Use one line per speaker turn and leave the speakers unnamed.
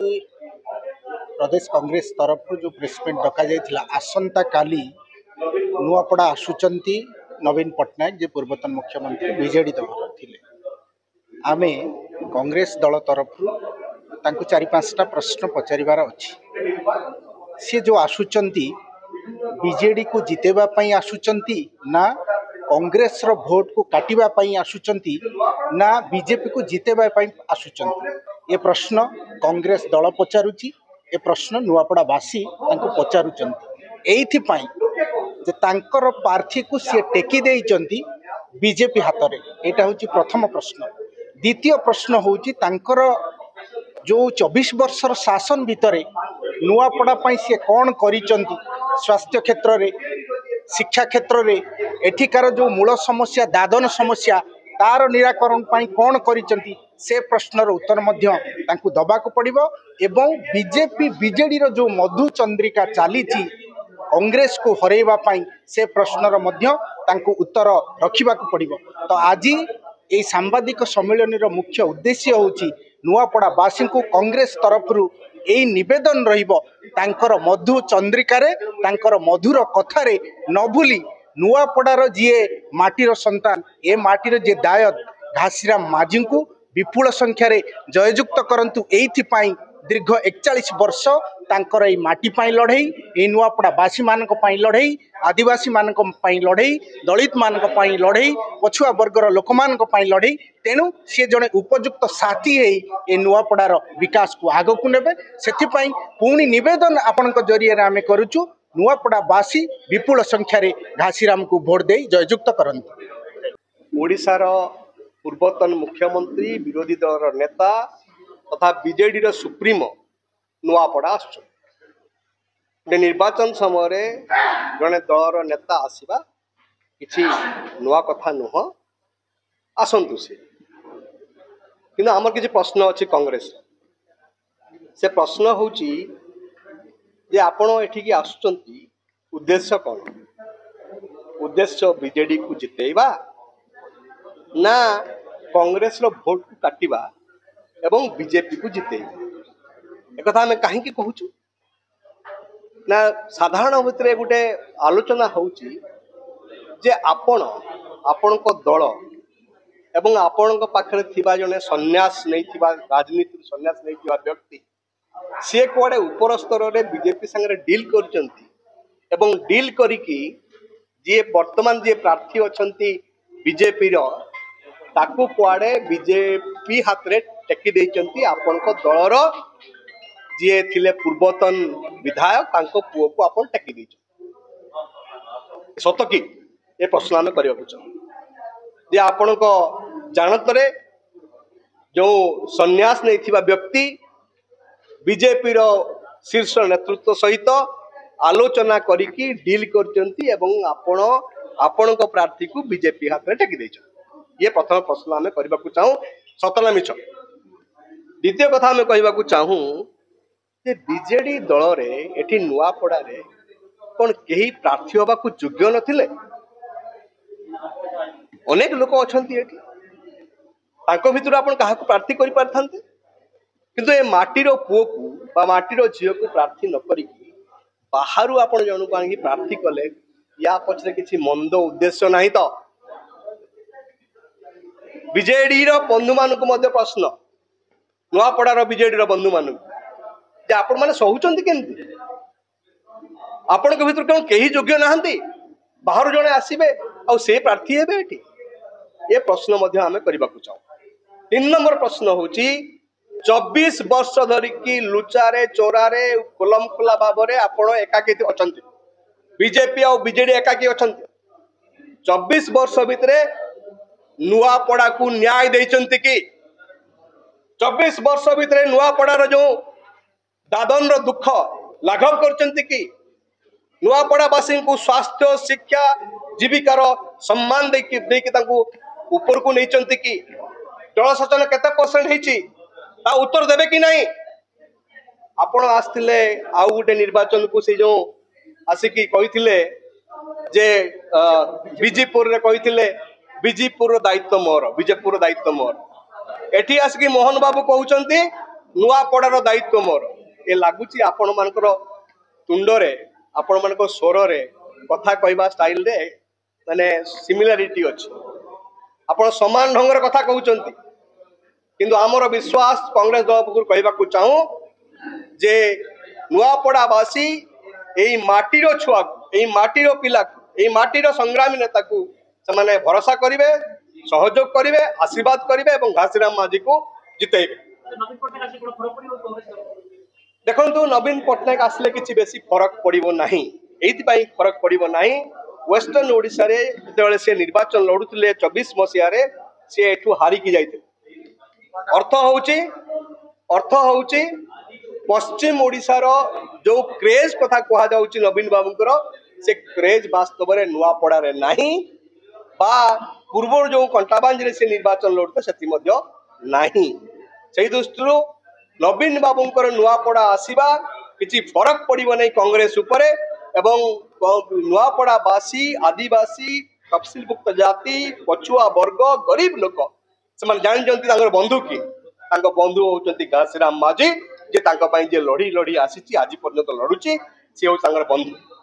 प्रदेश कांग्रेस तरफ जो press meet duck आसंता काली नुआपड़ा आसुचंती नवीन पट्टनायक जे पूर्वतन मुख्यमंत्री बीजेडी दल थिले आमे कांग्रेस दल तरफ चार पांचटा प्रश्न पचारिबार अछि। सी जो आसुचंती बीजेडी को जितेबा पई आसुचंती ना कांग्रेस रो भोट को काटिबा पई आसुचंती ना बीजेपी को जितेबा पई आसुचंती ये प्रश्न कांग्रेस दल पचारुची। ए प्रश्न नुआपड़ावासी पचारुचंती एइथिपाई जे तांकर प्रार्थी को सी टेकी देइचंती बीजेपी हाथ में। यहाँ हूँ प्रथम प्रश्न। द्वितीय प्रश्न हूँ तांकर जो 24 वर्षर शासन भितर नुआपड़ा सी कौन करिचंती स्वास्थ्य क्षेत्र रे शिक्षा क्षेत्र रे एठिकार जो मूल समस्या दादन समस्या तार निराकरण पाई कौन करिचंती से प्रश्नर उत्तर मध्य तांकु दबाकु पड़िबो। एवं बीजेपी बीजेडी रो जो मधु चंद्रिका चली कांग्रेस को हरैबा पाई से प्रश्नर मध्य तांकु उत्तर रखिबाकु पड़िबो। तो आज ये सांबादिक सम्मेलन रो मुख्य उद्देश्य होची नुआपड़ावासी को कांग्रेस तरफ यही निवेदन रहिबो तांकर मधु चंद्रिकारे तांकर मधुर कथारे न भूली नुआपड़ार जीए माटीर संतान ए माटीर जे दायद घासीराम माझी को विपुल संख्यार जययुक्त करंतु एइथिपाई दीर्घ 41 वर्ष तांकर ए माटी पाई लड़ई ए नुआपड़ावासी मानक पाई लड़ई आदिवासी मानक पाई लड़ई दलित मानक पाई लड़ई पछुआ वर्गर लोक मानक पाई लड़ई तेणु सी जड़े उपयुक्त साथी है ए नुआपड़ार विकास को आग को नेबे। सेथिपाई पुणी निवेदन आपनक जरिए आमे करूचु नुआपड़ावासी विपुल संख्यार घासीराम को भोट दे जययुक्त करंतु।
ओडिशार पूर्वतन मुख्यमंत्री विरोधी दल नेता तथा बीजेडी सुप्रीमो नुआपड़ा आस निर्वाचन समय जड़े दलर नेता आसवा किसी नुआ कथा नुह आसतु से कि आमर किसी प्रश्न अच्छी कांग्रेस से प्रश्न हूँ जे आपण एठिकी आसुचंती उद्देश्य कौन? उद्देश्य बीजेडी को जितेबा ना कांग्रेस रो भोट को काटिबा एवं बीजेपी को जितेबा एक आम कहीं कहूँ ना साधारण भितर गोटे आलोचना होची जे आपण को दल एवं आपण पाखे थिबा जने सन्यास नहीं थिबा राजनीति सन्यास नहीं थिबा व्यक्ति सी कुआडे ऊपर स्तर में बीजेपी संगे डील करचंती एवं डील करिकी जे वर्तमान जे प्रार्थी अछंती बीजेपी रो ताकू कुआडे बीजेपी हाथ रे टेकी देइचंती आपण को दलर जे थिले पूर्वतन विधायक तांको पुओ को आपण टेकी देइचंती सत कि ए प्रश्न आमे करियो बुझ जे आपण को जानतरे जो सन्यास नहीं थिबा व्यक्ति बीजेपी रो शीर्ष नेतृत्व सहित आलोचना करिकी डील करचंती एवं आपण को प्रार्थी को बीजेपी हाथ में टेकी देइचंती। ये प्रथम प्रश्न आमे करबा को चाहू सतना मिछ। द्वितीय कथा आमे कहबा को चाहू जे बीजेडी दल रे एठी नुआपड़ा रे कोन केही प्रार्थी होबा को योग्य नथिले? अनेक लोक अछंती एठी तांको भितर आपण काहा को प्रार्थी करि पारथांते किंतु ए माटीर पुओ को बा माटीर झियो को प्रार्थी न करिकी बाहरु आपण जणु कांगी प्रार्थी कले या पछरे किछि मंद उद्देश्य नाही तो बीजेडी रो बंधु मानक मध्य प्रश्न नुआपड़ार बीजेडी रो बंधु मानक जे आपण माने सहुचंती केंती आपण के भितर कोन केही योग्य नाहंती बाहरु जणे आसीबे आ से प्रार्थी हेबे एठी ए प्रश्न मध्य आमे करबा को चाहू। 3 नंबर प्रश्न होची 24 वर्ष धरिकी लुचारे चोरारे कोलम खुला भावरे आपण एकाकी अछंती बीजेपी और बीजेडी एकाकी अछंती 24 वर्ष भितरे नुआपड़ा को न्याय देइचंती कि 24 वर्ष भितरे नुआपड़ार जो दादन रो दुख लाघव करचंती कि नुआपड़ावासी को स्वास्थ्य शिक्षा जीविकार सम्मान देकी तांको ऊपर को नहींचंती कि जलसेचन केते परसेंट हेची ता उत्तर देबे कि नहीं? आपण आस्थिले आउ गुटे निर्वाचन को से जो आसिकी कहिथिले जे बीजेपुर रे कहिथिले बीजेपुर दायित्व मोर बीजेपुर दायित्व मोर एठी आसिकी मोहन बाबू कहउचंती नुआपड़ार दायित्व मोर ए लगुच आपण मानकर तुंडरे आपण मान स्वर कथा कहवा स्टाइल रे माने सिमिलारिटी अच्छी आपण समान ढंगर कथा कहते किंतु आमर विश्वास कांग्रेस दल पक्ष कहवाक चाहूँ जे नुआपड़ावासी यही माटीर छुआ यही माटीर पिला यही माटीर संग्रामी नेता को से भरोसा करेंगे सहयोग करेंगे आशीर्वाद करेंगे घासीराम माझी को जितेबे देखो नवीन पट्टनायक आसले किसी बेसी फरक पड़ो ना ये फरक पड़ो ना वेस्टर्न ओडिशा रे जो से निर्वाचन लड़ुले 24 मसीह सी एठू हारिकी जाते अर्थ हूँ पश्चिम ओडिशार जो क्रेज कथा कह जाऊँ नवीन बाबूर से क्रेज वास्तव में नुआपड़ा नहीं पूर्व जो कंटाबांजी से निर्वाचन लड़ुते से दृष्टि नवीन बाबूर नुआपड़ा आसवा किसी फरक पड़ो नहीं कांग्रेस उपरे एवं नुआपड़ावासी आदिवासी तफसिलभुक्त जाति पछुआ वर्ग गरीब लोक से जानते बंधु किए बंधु होती घासीराम माझी जे लड़ी लड़ी आसी आज पर्यंत लड़ुची सी हूँ बंधु।